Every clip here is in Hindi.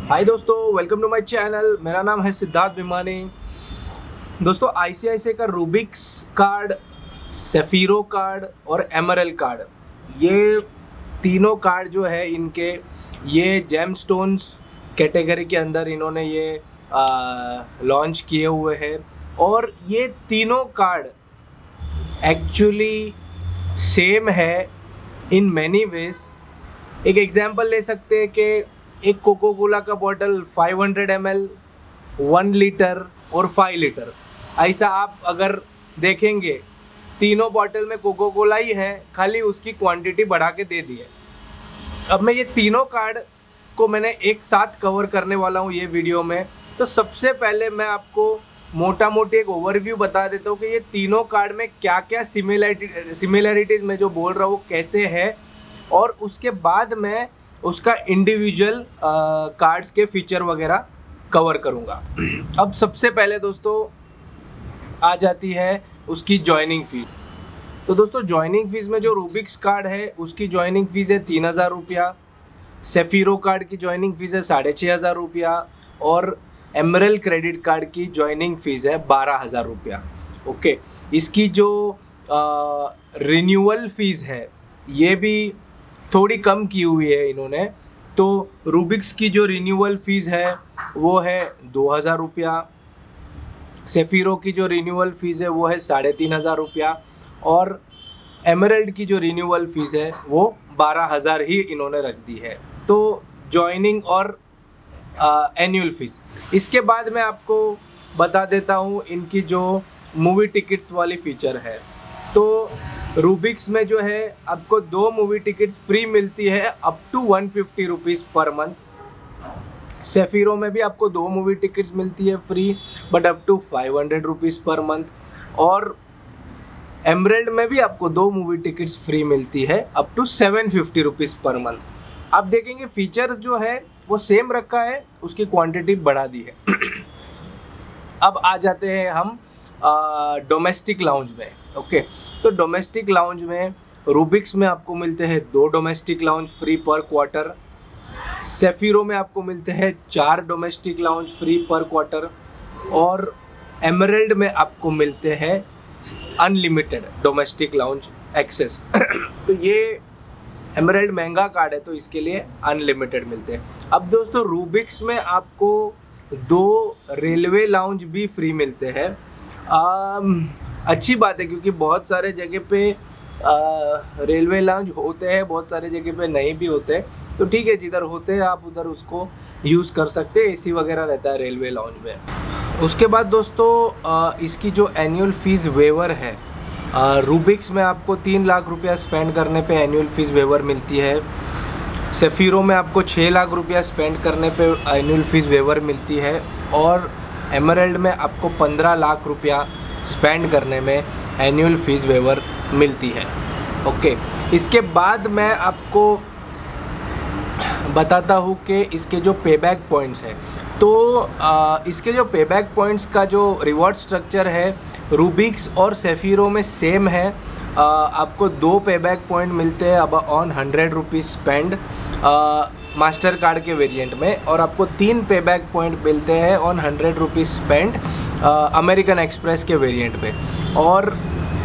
हाय दोस्तों, वेलकम टू माय चैनल। मेरा नाम है सिद्धार्थ भिमानी। दोस्तों, आईसीआईसीआई का रूबिक्स कार्ड, सेफीरो कार्ड और एमरल्ड कार्ड, ये तीनों कार्ड जो है इनके ये जेमस्टोन्स कैटेगरी के अंदर इन्होंने ये लॉन्च किए हुए हैं। और ये तीनों कार्ड एक्चुअली सेम है इन मैनी वेज। एक एग्जांपल ले सकते हैं कि एक कोको कोला का बॉटल 500 ml, 1 लीटर और 5 लीटर, ऐसा आप अगर देखेंगे तीनों बॉटल में कोको कोला ही है, खाली उसकी क्वांटिटी बढ़ा के दे दी है। अब मैं ये तीनों कार्ड को मैंने एक साथ कवर करने वाला हूँ ये वीडियो में। तो सबसे पहले मैं आपको मोटा मोटी एक ओवरव्यू बता देता हूँ कि ये तीनों कार्ड में क्या क्या सिमिलैरिटीज़ मैं जो बोल रहा हूँ कैसे है, और उसके बाद मैं उसका इंडिविजुअल कार्ड्स के फीचर वगैरह कवर करूँगा। अब सबसे पहले दोस्तों आ जाती है उसकी जॉइनिंग फ़ीस। तो दोस्तों, जॉइनिंग फ़ीस में जो रूबिक्स कार्ड है उसकी जॉइनिंग फ़ीस है 3000 रुपया, सेफीरो कार्ड की जॉइनिंग फ़ीस है 6500 रुपया और एमरल्ड क्रेडिट कार्ड की जॉइनिंग फ़ीस है 12000 रुपया। ओके, इसकी जो रिन्यूअल फ़ीस है ये भी थोड़ी कम की हुई है इन्होंने। तो रूबिक्स की जो रिन्यूअल फ़ीस है वो है 2000 रुपया, सेफीरो की जो रिन्यूअल फ़ीस है वो है 3500 रुपया और एमरल्ड की जो रिन्यूअल फ़ीस है वो 12000 ही इन्होंने रख दी है। तो जॉइनिंग और एनुअल फ़ीस। इसके बाद मैं आपको बता देता हूँ इनकी जो मूवी टिकट्स वाली फ़ीचर है। तो रूबिक्स में जो है आपको 2 मूवी टिकट फ्री मिलती है up to 150 rupees per month. Sapphiro में भी आपको 2 मूवी टिकट्स मिलती है free but up to 500 rupees per month, और एमरल्ड में भी आपको 2 मूवी टिकट्स फ्री मिलती है up to 750 rupees per month. आप देखेंगे फीचर जो है वो सेम रखा है, उसकी क्वांटिटी बढ़ा दी है। अब आ जाते हैं हम डोमेस्टिक लाउंज में। ओके, तो डोमेस्टिक लाउंज में रूबिक्स में आपको मिलते हैं 2 डोमेस्टिक लाउंज फ्री पर क्वार्टर, सेफीरो में आपको मिलते हैं 4 डोमेस्टिक लाउंज फ्री पर क्वार्टर और एमरल्ड में आपको मिलते हैं अनलिमिटेड डोमेस्टिक लाउंज एक्सेस। तो ये एमरल्ड महंगा कार्ड है तो इसके लिए अनलिमिटेड मिलते हैं। अब दोस्तों, रूबिक्स में आपको 2 रेलवे लाउंज भी फ्री मिलते हैं। अच्छी बात है क्योंकि बहुत सारे जगह पे रेलवे लाउंज होते हैं, बहुत सारे जगह पे नहीं भी होते। तो ठीक है, जिधर होते हैं आप उधर उसको यूज़ कर सकते हैं, एसी वगैरह रहता है रेलवे लाउंज में। उसके बाद दोस्तों, इसकी जो एनुअल फ़ीस वेवर है, रूबिक्स में आपको 3 लाख रुपया स्पेंड करने पे एनुअल फ़ीस वेवर मिलती है, सेफीरो में आपको 6 लाख रुपया स्पेंड करने पे एनुअल फ़ीस वेवर मिलती है और एमरल्ड में आपको 15 लाख रुपया स्पेंड करने में एनुअल फ़ीस वेवर मिलती है। ओके, इसके बाद मैं आपको बताता हूँ कि इसके जो पेबैक पॉइंट्स हैं। तो इसके जो पेबैक पॉइंट्स का जो रिवॉर्ड स्ट्रक्चर है रूबिक्स और सेफीरो में सेम है। आपको 2 पेबैक पॉइंट मिलते हैं अब on 100 rupees spend master card के वेरिएंट में, और आपको 3 पेबैक पॉइंट मिलते हैं on 100 rupees spend American express के वेरिएंट में। और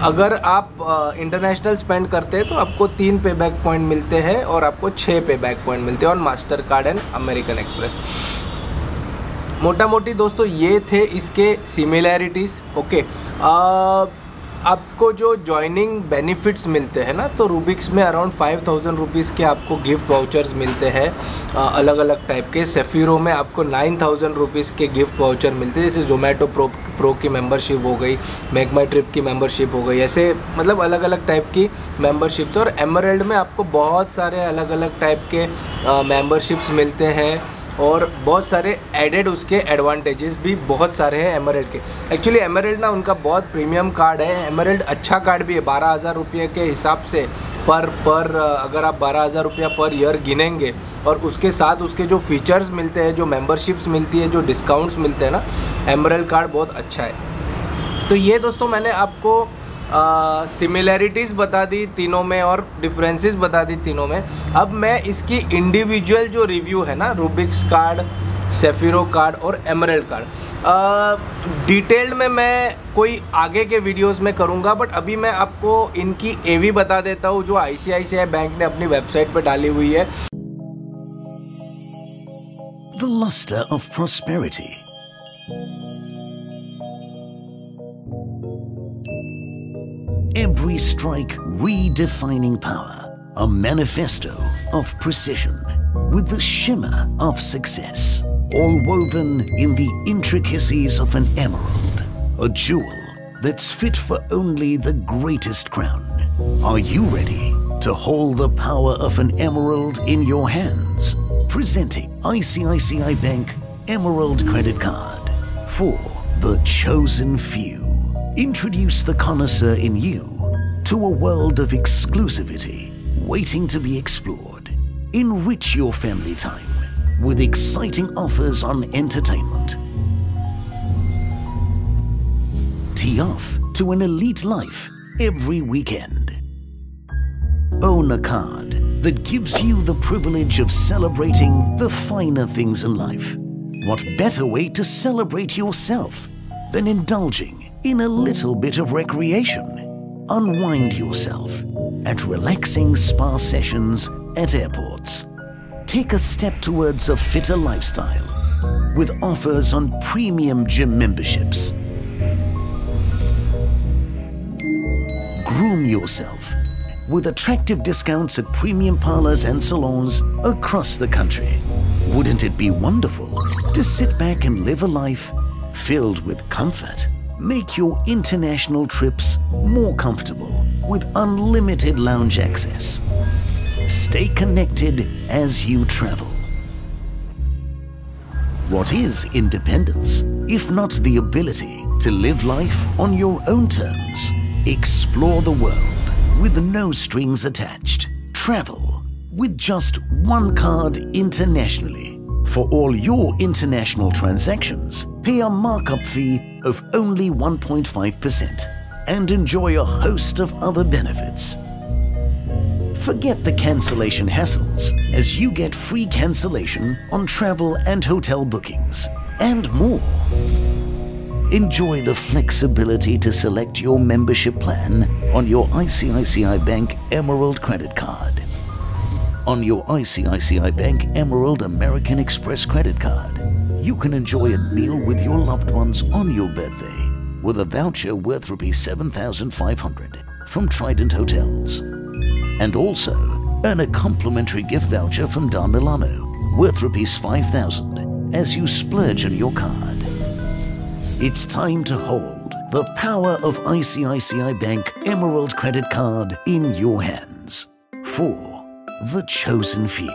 अगर आप इंटरनेशनल स्पेंड करते हैं तो आपको 3 पेबैक पॉइंट मिलते हैं और आपको 6 पेबैक पॉइंट मिलते हैं on master card and American express. मोटा मोटी दोस्तों ये थे इसके सिमिलैरिटीज़। ओके, आपको जो जॉइनिंग बेनिफिट्स मिलते हैं ना, तो रूबिक्स में अराउंड 5000 रुपीज़ के आपको गिफ्ट वाउचर्स मिलते हैं अलग अलग टाइप के। सेफीरो में आपको 9000 रुपीज़ के गिफ्ट वाउचर मिलते हैं, जैसे जोमेटो प्रो की मेंबरशिप हो गई, मेक माई ट्रिप की मेंबरशिप हो गई, ऐसे मतलब अलग अलग टाइप की मेंबरशिप्स। और एमरल्ड में आपको बहुत सारे अलग अलग टाइप के मेंबरशिप्स मिलते हैं और बहुत सारे एडेड उसके एडवांटेजेस भी बहुत सारे हैं एमरल्ड के। एक्चुअली एमरल्ड ना उनका बहुत प्रीमियम कार्ड है। एमरल्ड अच्छा कार्ड भी है, 12000 रुपये के हिसाब से पर अगर आप 12000 रुपया पर ईयर गिनेंगे और उसके साथ उसके जो फीचर्स मिलते हैं, जो मेंबरशिप्स मिलती है, जो डिस्काउंट्स मिलते हैं ना, एमरल्ड कार्ड बहुत अच्छा है। तो ये दोस्तों मैंने आपको सिमिलैरिटीज़ बता दी तीनों में और डिफरेंसेस बता दी तीनों में। अब मैं इसकी इंडिविजुअल जो रिव्यू है ना, रूबिक्स कार्ड, सेफिरो कार्ड और एमरल्ड कार्ड, डिटेल्ड में मैं कोई आगे के वीडियोस में करूंगा, बट अभी मैं आपको इनकी एवी बता देता हूँ जो आईसीआईसीआई बैंक ने अपनी वेबसाइट पे डाली हुई है। The luster of prosperity. Every strike redefining power, a manifesto of precision with the shimmer of success, all woven in the intricacies of an emerald, a jewel that's fit for only the greatest crown. Are you ready to hold the power of an emerald in your hands? Presenting ICICI Bank Emerald Credit Card for the chosen few. Introduce the connoisseur in you to a world of exclusivity waiting to be explored. Enrich your family time with exciting offers on entertainment. Tee off to an elite life every weekend. Own a card that gives you the privilege of celebrating the finer things in life. What better way to celebrate yourself than indulging in a little bit of recreation? Unwind yourself at relaxing spa sessions at airports. Take a step towards a fitter lifestyle with offers on premium gym memberships. Groom yourself with attractive discounts at premium parlors and salons across the country. Wouldn't it be wonderful to sit back and live a life filled with comfort? Make your international trips more comfortable with unlimited lounge access. Stay connected as you travel. What is independence if not the ability to live life on your own terms? Explore the world with no strings attached. Travel with just one card internationally. For all your international transactions, pay a markup fee of only 1.5% and enjoy a host of other benefits. Forget the cancellation hassles as you get free cancellation on travel and hotel bookings and more. Enjoy the flexibility to select your membership plan on your ICICI Bank Emerald Credit Card. On your ICICI Bank Emerald American Express Credit Card, you can enjoy a meal with your loved ones on your birthday with a voucher worth ₹7,500 from Trident Hotels. And also earn a complimentary gift voucher from Da Milano worth ₹5,000 as you splurge on your card. It's time to hold the power of ICICI Bank Emerald Credit Card in your hands for the chosen few.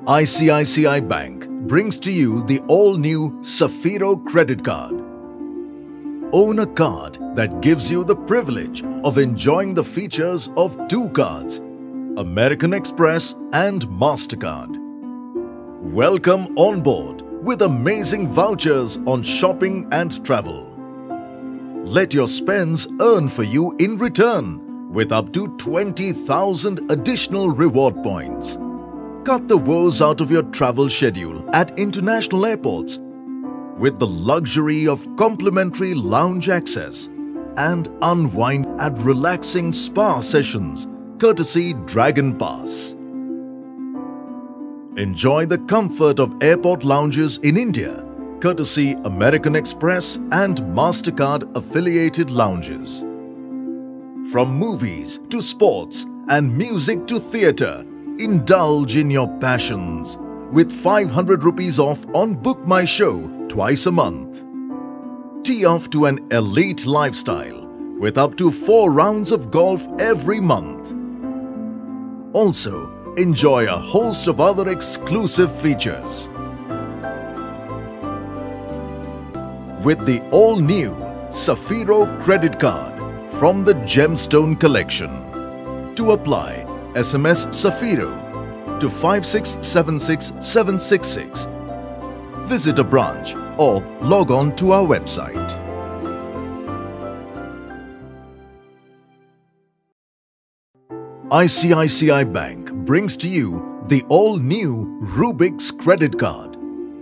ICICI Bank brings to you the all-new Safiro Credit Card. Own a card that gives you the privilege of enjoying the features of two cards, American Express and MasterCard. Welcome on board with amazing vouchers on shopping and travel. Let your spends earn for you in return with up to 20,000 additional reward points. Cut the woes out of your travel schedule at international airports with the luxury of complimentary lounge access and unwind at relaxing spa sessions courtesy Dragon Pass. Enjoy the comfort of airport lounges in India courtesy American Express and MasterCard affiliated lounges. From movies to sports and music to theatre, indulge in your passions with 500 rupees off on Book My Show twice a month. Tee off to an elite lifestyle with up to 4 rounds of golf every month. Also, enjoy a host of other exclusive features. With the all-new Safiro Credit Card from the Gemstone Collection. To apply, SMS Safiro to 5676766. Visit a branch or log on to our website. ICICI Bank brings to you the all-new Rubik's credit card.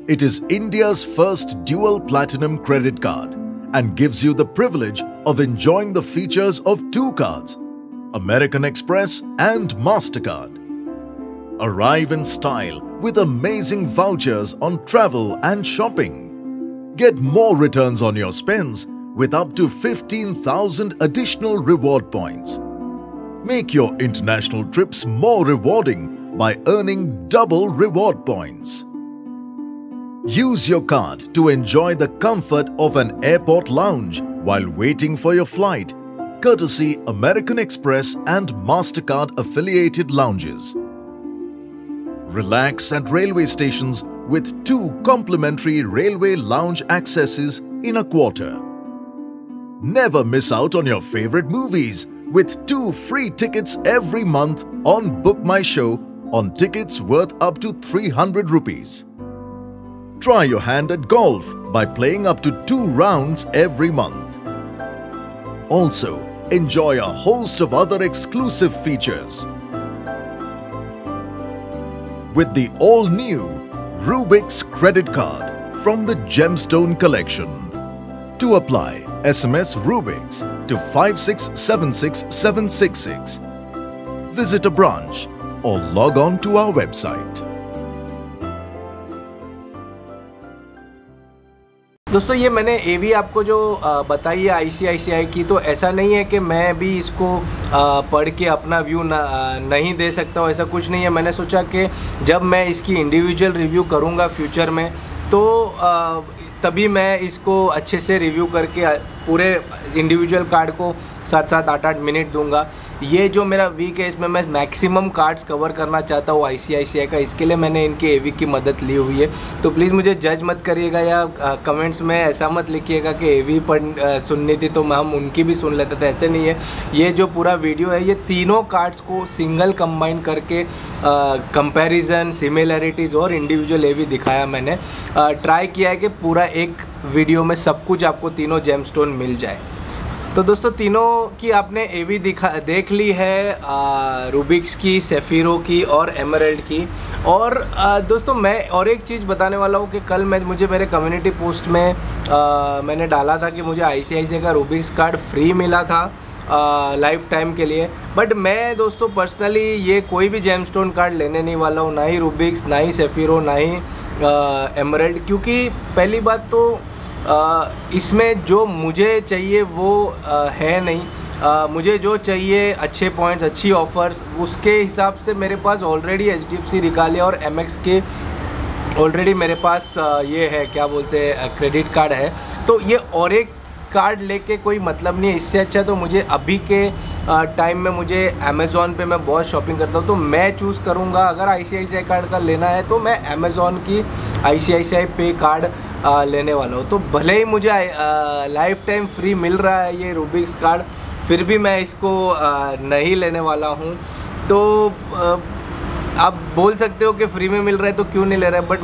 It is India's first dual platinum credit card and gives you the privilege of enjoying the features of two cards, American Express and MasterCard. Arrive in style with amazing vouchers on travel and shopping. Get more returns on your spends with up to 15,000 additional reward points. Make your international trips more rewarding by earning double reward points. Use your card to enjoy the comfort of an airport lounge while waiting for your flight, courtesy American Express and MasterCard affiliated lounges. Relax at railway stations with 2 complimentary railway lounge accesses in a quarter. Never miss out on your favorite movies with 2 free tickets every month on Book My Show on tickets worth up to 300 rupees. Try your hand at golf by playing up to 2 rounds every month. Also, enjoy a host of other exclusive features. With the all-new Rubik's credit card from the Gemstone collection. To apply, SMS Rubik's to 5676766. Visit a branch or log on to our website. दोस्तों ये मैंने एवी आपको जो बताई है ICICI की, तो ऐसा नहीं है कि मैं भी इसको पढ़ के अपना व्यू नहीं दे सकता हूँ, ऐसा कुछ नहीं है। मैंने सोचा कि जब मैं इसकी इंडिविजुअल रिव्यू करूँगा फ्यूचर में तो तभी मैं इसको अच्छे से रिव्यू करके पूरे इंडिविजुअल कार्ड को 7-7, 8-8 मिनट दूंगा। ये जो मेरा वीक है इसमें मैं मैक्सिमम कार्ड्स कवर करना चाहता हूँ ICICI का, इसके लिए मैंने इनके एवी की मदद ली हुई है। तो प्लीज़ मुझे जज मत करिएगा या कमेंट्स में ऐसा मत लिखिएगा कि एवी सुननी थी तो हम उनकी भी सुन लेते थे, ऐसे नहीं है। ये जो पूरा वीडियो है ये तीनों कार्ड्स को सिंगल कंबाइन करके कंपैरिजन, सिमिलैरिटीज़ और इंडिविजुअल एवी दिखाया मैंने। ट्राई किया है कि पूरा एक वीडियो में सब कुछ आपको तीनों जेमस्टोन मिल जाए। तो दोस्तों तीनों की आपने एवी देख ली है, रूबिक्स की, सेफीरो की और एमरल्ड की। और दोस्तों मैं और एक चीज़ बताने वाला हूँ कि कल मुझे मेरे कम्युनिटी पोस्ट में मैंने डाला था कि मुझे ICICI का रूबिक्स कार्ड फ्री मिला था लाइफ टाइम के लिए। बट मैं दोस्तों पर्सनली ये कोई भी जेमस्टोन कार्ड लेने नहीं वाला हूँ, ना ही रूबिक्स, ना ही सेफीरो, ना ही एमरल्ड, क्योंकि पहली बात तो इसमें जो मुझे चाहिए वो है नहीं। मुझे जो चाहिए अच्छे पॉइंट्स, अच्छी ऑफ़र्स, उसके हिसाब से मेरे पास ऑलरेडी HDFC रिकालिया और MX के ऑलरेडी मेरे पास ये है, क्या बोलते हैं, क्रेडिट कार्ड है। तो ये और एक कार्ड लेके कोई मतलब नहीं है। इससे अच्छा तो मुझे अभी के टाइम में मुझे अमेज़ॉन पे मैं बहुत शॉपिंग करता हूँ, तो मैं चूज़ करूँगा अगर ICICI कार्ड का लेना है तो मैं अमेज़ॉन की ICICI पे कार्ड लेने वाला हूँ। तो भले ही मुझे लाइफ टाइम फ्री मिल रहा है ये रूबिक्स कार्ड, फिर भी मैं इसको नहीं लेने वाला हूँ। तो आप बोल सकते हो कि फ्री में मिल रहा है तो क्यों नहीं ले रहा है, बट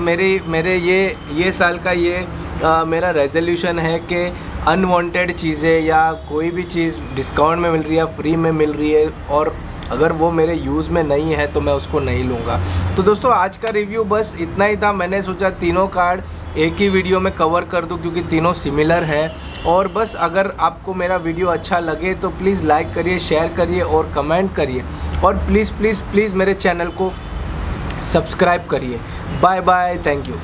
मेरे ये साल का ये मेरा रेजोल्यूशन है कि अनवांटेड चीज़ें या कोई भी चीज़ डिस्काउंट में मिल रही है, फ्री में मिल रही है, और अगर वो मेरे यूज़ में नहीं है तो मैं उसको नहीं लूँगा। तो दोस्तों आज का रिव्यू बस इतना ही था। मैंने सोचा तीनों कार्ड एक ही वीडियो में कवर कर दूं क्योंकि तीनों सिमिलर हैं। और बस अगर आपको मेरा वीडियो अच्छा लगे तो प्लीज़ लाइक करिए, शेयर करिए और कमेंट करिए, और प्लीज़ प्लीज़ प्लीज़ मेरे चैनल को सब्सक्राइब करिए। Bye bye, thank you.